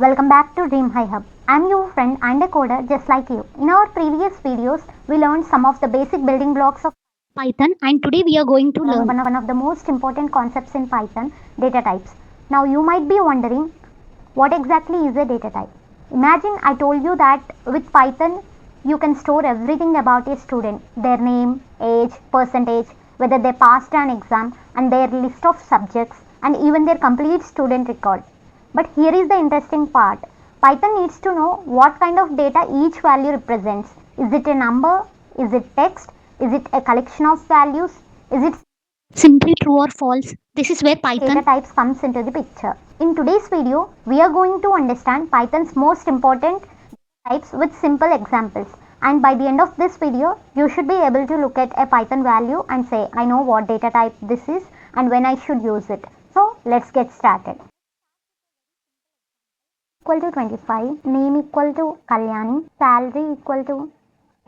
Welcome back to Dream High Hub. I'm your friend and a coder just like you. In our previous videos, we learned some of the basic building blocks of Python, and today we are going to learn one of the most important concepts in Python, data types. Now you might be wondering, what exactly is a data type? Imagine I told you that with Python you can store everything about a student, their name, age, percentage, whether they passed an exam, and their list of subjects, and even their complete student record. But here is the interesting part. Python needs to know what kind of data each value represents. Is it a number? Is it text? Is it a collection of values? Is it simply true or false? This is where Python data types comes into the picture. In today's video, we are going to understand Python's most important types with simple examples. And by the end of this video, you should be able to look at a Python value and say, I know what data type this is and when I should use it. So let's get started. Equal to 25, name equal to Kalyani, salary equal to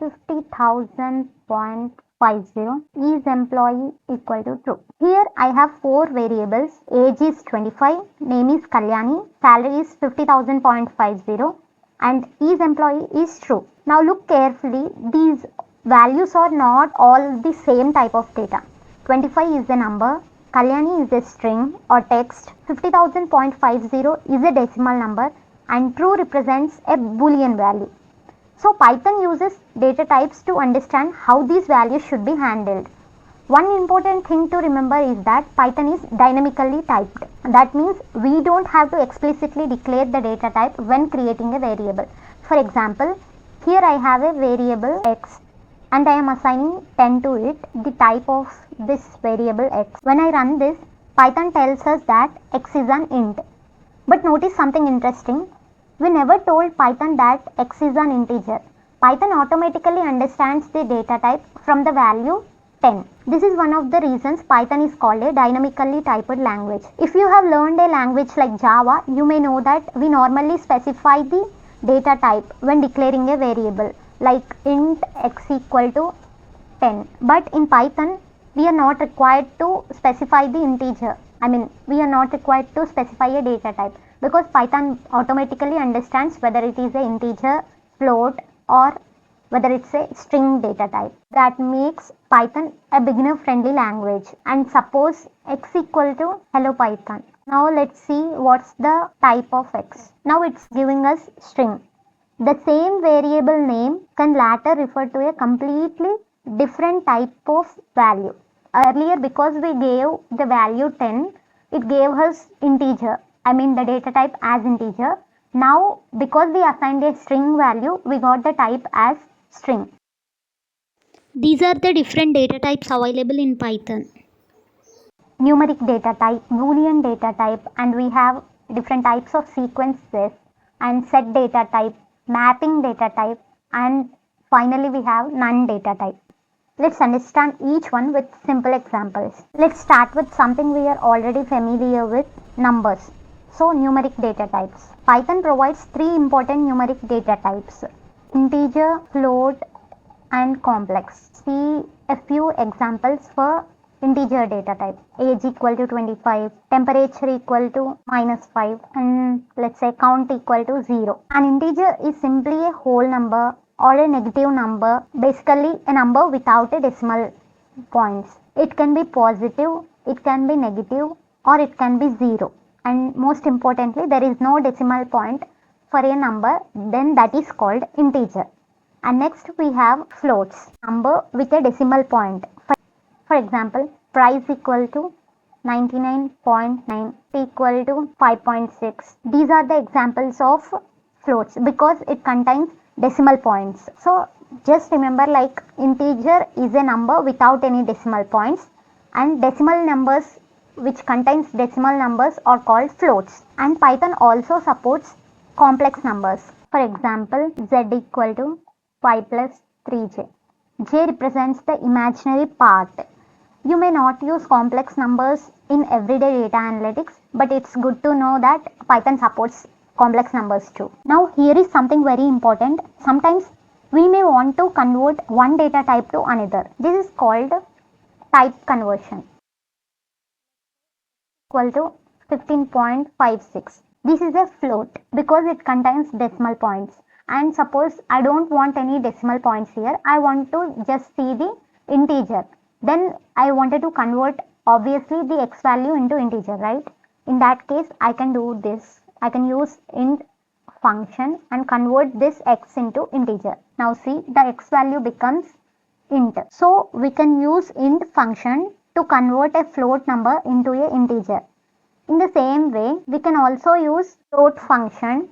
50,000.50, is employee equal to true. Here I have four variables. Age is 25, name is Kalyani, salary is 50,000.50, and is employee is true. Now look carefully, these values are not all the same type of data. 25 is a number, Kalyani is a string or text, 50,000.50 is a decimal number, and true represents a boolean value. So Python uses data types to understand how these values should be handled. One important thing to remember is that Python is dynamically typed. That means we don't have to explicitly declare the data type when creating a variable. For example, here I have a variable x and I am assigning 10 to it, the type of this variable x. When I run this, Python tells us that x is an int. But notice something interesting. We never told Python that x is an integer. Python automatically understands the data type from the value 10. This is one of the reasons Python is called a dynamically typed language. If you have learned a language like Java, you may know that we normally specify the data type when declaring a variable like int x equal to 10. But in Python, we are not required to specify the integer. We are not required to specify a data type because Python automatically understands whether it is an integer, float, or whether it's a string data type. That makes Python a beginner friendly language. And suppose x equal to hello Python. Now let's see what's the type of x. Now it's giving us string. The same variable name can later refer to a completely different type of value. Earlier, because we gave the value 10, it gave us integer. The data type as integer. Now, because we assigned a string value, we got the type as string. These are the different data types available in Python. Numeric data type, boolean data type, and we have different types of sequences, and set data type, mapping data type, and finally we have none data type. Let's understand each one with simple examples. Let's start with something we are already familiar with, numbers. So numeric data types. Python provides three important numeric data types: integer, float, and complex. See a few examples for integer data type. Age equal to 25, temperature equal to -5, and let's say count equal to 0. An integer is simply a whole number or a negative number, basically a number without a decimal points. It can be positive, it can be negative, or it can be 0. And most importantly, there is no decimal point for a number, then that is called integer. And next we have floats, number with a decimal point. For example, price equal to 99.9 equal to 5.6. These are the examples of floats because it contains decimal points. So just remember, like, integer is a number without any decimal points, and decimal numbers which contains decimal numbers are called floats. And Python also supports complex numbers. For example, z equal to 5 plus 3j. J represents the imaginary part. You may not use complex numbers in everyday data analytics, but it's good to know that Python supports complex numbers too. Now here is something very important. Sometimes we may want to convert one data type to another. This is called type conversion. Equal to 15.56. This is a float because it contains decimal points. And suppose I don't want any decimal points here. I want to just see the integer. Then I wanted to convert obviously the x value into integer, right? In that case, I can do this. I can use int function and convert this x into integer. Now see, the x value becomes int. So we can use int function to convert a float number into a integer. In the same way, we can also use float function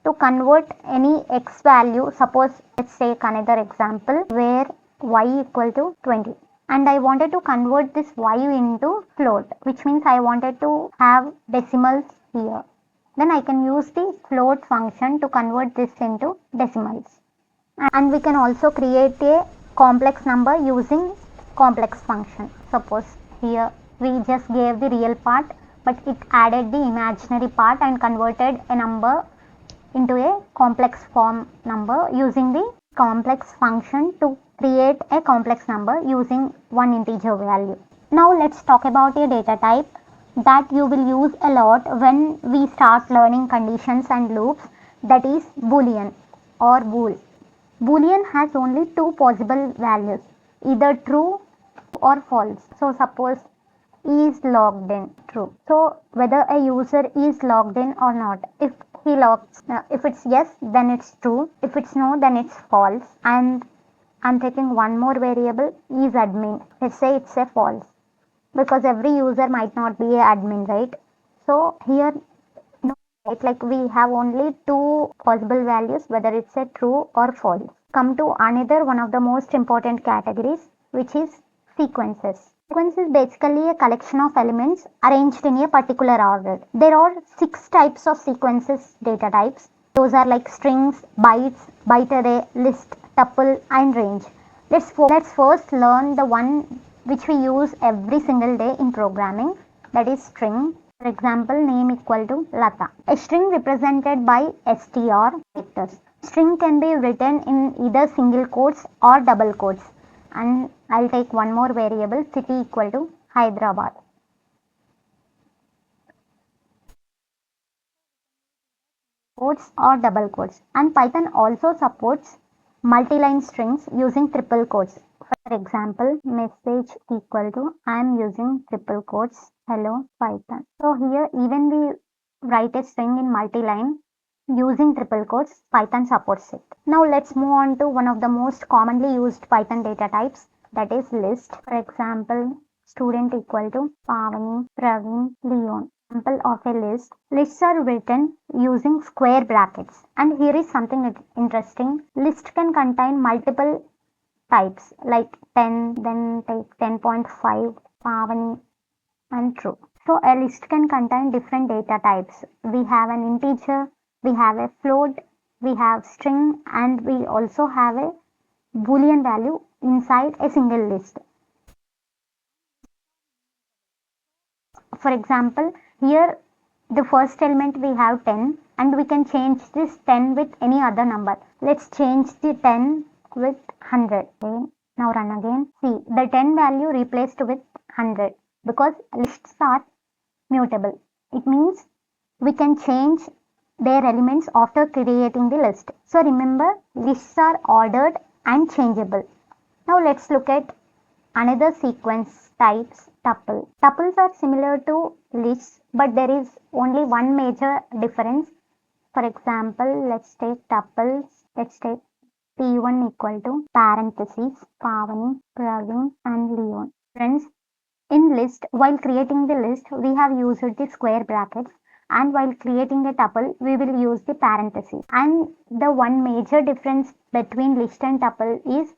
to convert any x value. Suppose let's take another example where y equal to 20 and I wanted to convert this y into float, which means I wanted to have decimals here. Then I can use the float function to convert this into decimals. And we can also create a complex number using complex function. Suppose here we just gave the real part, but it added the imaginary part and converted a number into a complex form number using the complex function to create a complex number using one integer value. Now let's talk about a data type that you will use a lot when we start learning conditions and loops, that is boolean or bool. Boolean has only two possible values, either true or false. So suppose is logged in, true. So whether a user is logged in or not. If it's yes, then it's true. If it's no, then it's false. And I'm taking one more variable, is admin. Let's say it's a false because every user might not be a admin, right? So here, no, right? Like we have only two possible values, whether it's a true or false. Come to another one of the most important categories, which is sequences. Sequence is basically a collection of elements arranged in a particular order. There are 6 types of sequences data types. Those are like strings, bytes, byte array, list, tuple and range. Let's first learn the one which we use every single day in programming, that is string. For example, name equal to Lata. A string represented by str vectors. String can be written in either single quotes or double quotes. And I'll take one more variable, city equal to Hyderabad. Quotes or double quotes. And Python also supports multi-line strings using triple quotes. For example, message equal to I am using triple quotes, hello Python. So here even we write a string in multi-line using triple quotes, Python supports it. Now let's move on to one of the most commonly used Python data types, that is list. For example, student equal to Pavani, Praveen, Leon. Example of a list. Lists are written using square brackets. And here is something interesting. List can contain multiple types like 10, then take 10.5, Pavani and true. So a list can contain different data types. We have an integer, we have a float, we have string, and we also have a boolean value inside a single list. For example, here the first element we have 10 and we can change this 10 with any other number. Let's change the 10 with 100. Okay. Now run again. See, the 10 value replaced with 100 because lists are mutable. It means we can change their elements after creating the list. So remember, lists are ordered and changeable. Now let's look at another sequence types, tuple. Tuples are similar to lists, but there is only one major difference. For example, let's take tuples. Let's take P1 equal to parentheses, Pavani, Praveen and Leon. Friends, in list, while creating the list, we have used the square brackets, and while creating a tuple, we will use the parentheses. And the one major difference between list and tuple is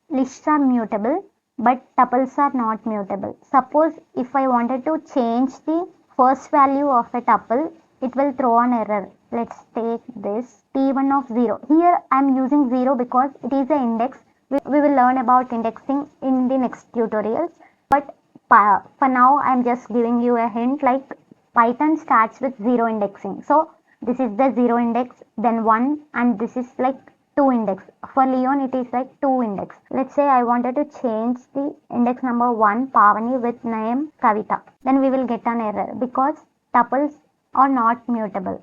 lists are mutable, but tuples are not mutable. Suppose if I wanted to change the first value of a tuple, it will throw an error. Let's take this T1 of 0. Here I am using 0 because it is an index. We will learn about indexing in the next tutorials. But for now, I am just giving you a hint, like Python starts with 0 indexing. So this is the 0 index, then 1, and this is like 2 index. For Leon, it is like 2 index. Let's say I wanted to change the index number 1, Pavani, with name Kavita. Then we will get an error because tuples are not mutable.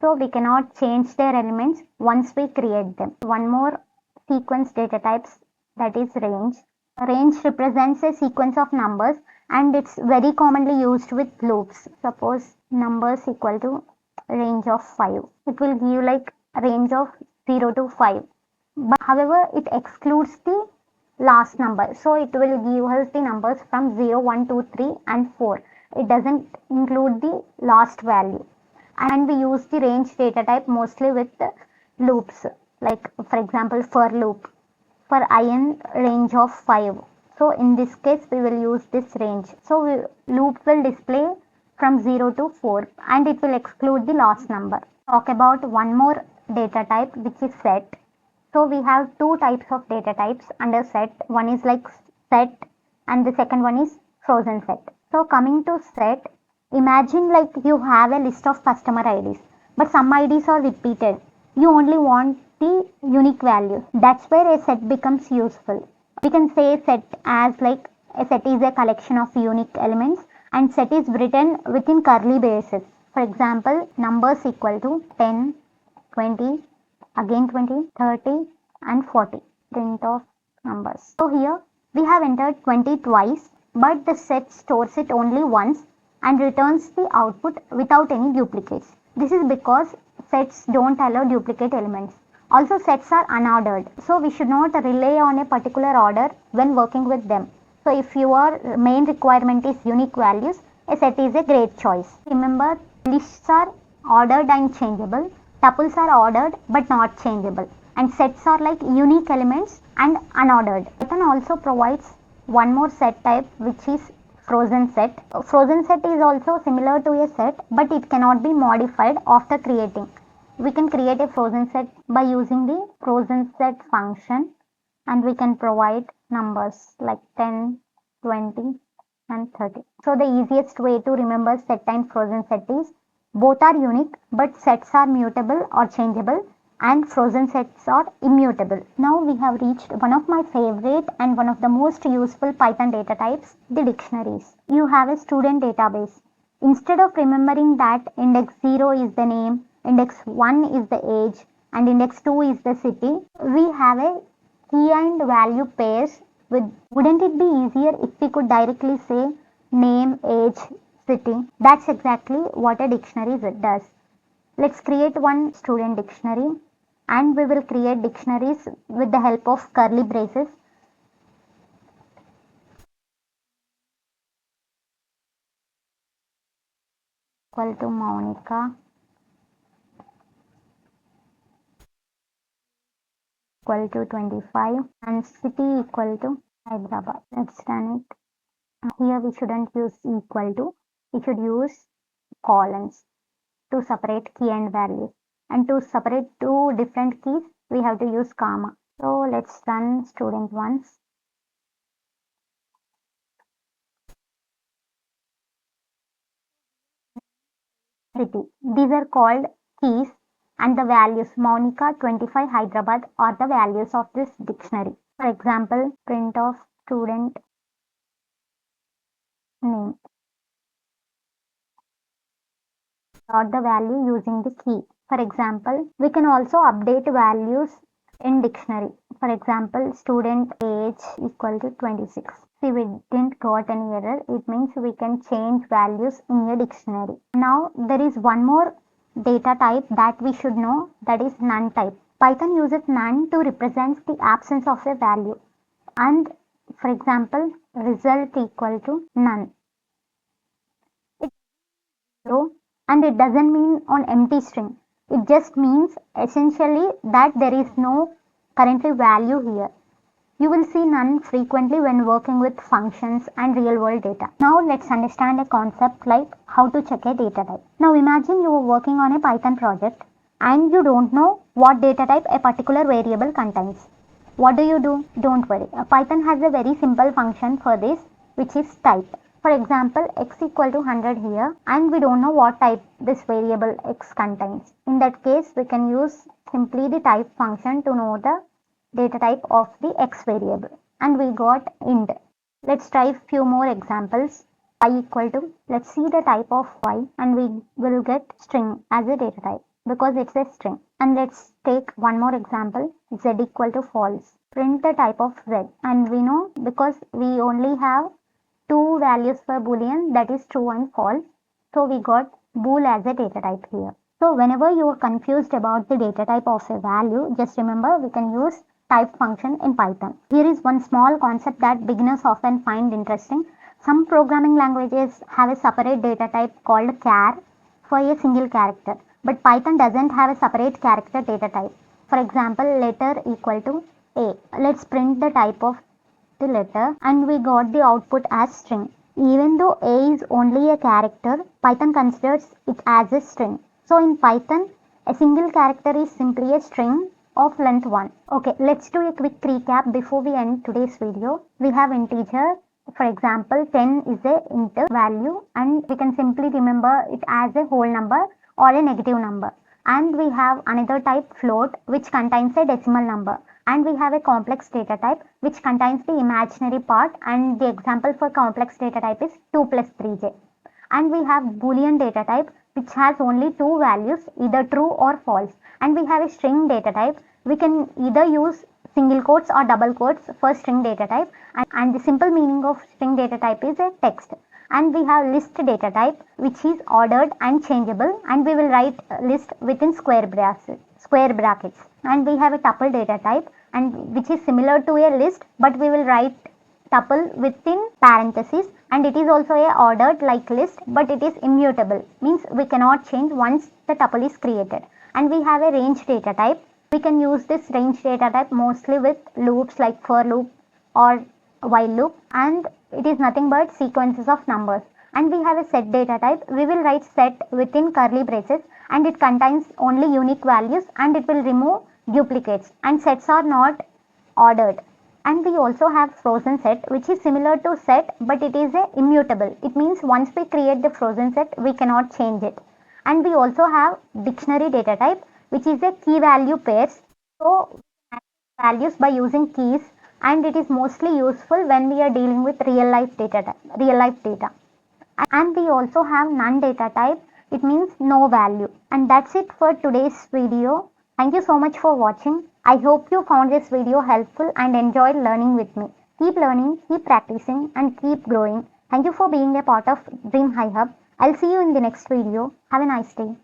So we cannot change their elements once we create them. One more sequence data types, that is range. Range represents a sequence of numbers and it's very commonly used with loops. Suppose numbers equal to range of 5. It will give like range of 0 to 5. But however, it excludes the last number. So it will give us the numbers from 0, 1, 2, 3 and 4. It doesn't include the last value. And we use the range data type mostly with loops. Like for example, for loop for in range of 5. So in this case we will use this range. So loop will display from 0 to 4 and it will exclude the last number. Talk about one more data type which is set. So we have two types of data types under set. One is like set and the second one is frozen set. So coming to set, imagine like you have a list of customer IDs but some IDs are repeated. You only want the unique value. That's where a set becomes useful. We can say set as like a set is a collection of unique elements and set is written within curly braces. For example, numbers equal to 10, 20, again 20, 30 and 40. Print of numbers. So here we have entered 20 twice but the set stores it only once and returns the output without any duplicates. This is because sets don't allow duplicate elements. Also sets are unordered, so we should not rely on a particular order when working with them. So if your main requirement is unique values, a set is a great choice. Remember, lists are ordered and changeable, tuples are ordered but not changeable, and sets are like unique elements and unordered. Python also provides one more set type which is frozen set. Frozen set is also similar to a set but it cannot be modified after creating. We can create a frozen set by using the frozen set function and we can provide numbers like 10, 20 and 30. So the easiest way to remember set and frozen set is both are unique but sets are mutable or changeable and frozen sets are immutable. Now we have reached one of my favorite and one of the most useful Python data types, the dictionaries. You have a student database. Instead of remembering that index 0 is the name, index 1 is the age and index 2 is the city, we have a key and value pairs with. Wouldn't it be easier if we could directly say name, age, city? That's exactly what a dictionary does. Let's create one student dictionary and we will create dictionaries with the help of curly braces. Equal to Monica equal to 25 and city equal to Hyderabad. Let's run it. Here we shouldn't use equal to, we should use colons to separate key and value. And to separate two different keys, we have to use comma. So let's run student once. City. These are called keys and the values Monica, 25, Hyderabad are the values of this dictionary. For example, print of student name. Dot the value using the key. For example, we can also update values in dictionary. For example, student age equal to 26. See, we didn't got any error. It means we can change values in a dictionary. Now, there is one more data type that we should know, that is none type. Python uses none to represent the absence of a value. And for example, result equal to none. And it doesn't mean on empty string. It just means essentially that there is no currently value here. You will see none frequently when working with functions and real world data. Now let's understand a concept like how to check a data type. Now imagine you are working on a Python project and you don't know what data type a particular variable contains. What do? Don't worry. Python has a very simple function for this, which is type. For example, x equal to 100 here and we don't know what type this variable x contains. In that case, we can use simply the type function to know the data type of the x variable and we got int. Let's try few more examples. y equal to, let's see the type of y, and we will get string as a data type because it's a string. And let's take one more example, z equal to false. Print the type of z, and we know because we only have two values for boolean, that is true and false, so we got bool as a data type here. So whenever you are confused about the data type of a value, just remember we can use type function in Python. Here is one small concept that beginners often find interesting. Some programming languages have a separate data type called char for a single character, but Python doesn't have a separate character data type. For example, letter equal to a. Let's print the type of the letter, and we got the output as string. Even though a is only a character, Python considers it as a string. So in Python, a single character is simply a string of length 1. Okay, let's do a quick recap before we end today's video. We have integer. For example, 10 is a int value, and we can simply remember it as a whole number or a negative number. And we have another type, float, which contains a decimal number. And we have a complex data type which contains the imaginary part, and the example for complex data type is 2 plus 3j. And we have boolean data type which has only two values, either true or false. And we have a string data type. We can either use single quotes or double quotes for string data type, and the simple meaning of string data type is a text. And we have list data type which is ordered and changeable, and we will write list within square brackets. And we have a tuple data type, and which is similar to a list, but we will write tuple within parentheses, and it is also a ordered like list, but it is immutable, means we cannot change once the tuple is created. And we have a range data type. We can use this range data type mostly with loops like for loop or while loop, and it is nothing but sequences of numbers. And we have a set data type. We will write set within curly braces, and it contains only unique values, and it will remove duplicates, and sets are not ordered. And we also have frozenset, which is similar to set, but it is a immutable. It means once we create the frozenset, we cannot change it. And we also have dictionary data type, which is a key value pairs. So we can access values by using keys, and it is mostly useful when we are dealing with real life data. And we also have none data type. It means no value. And that's it for today's video. Thank you so much for watching. I hope you found this video helpful and enjoyed learning with me. Keep learning, keep practicing, and keep growing. Thank you for being a part of Dream High Hub. I'll see you in the next video. Have a nice day.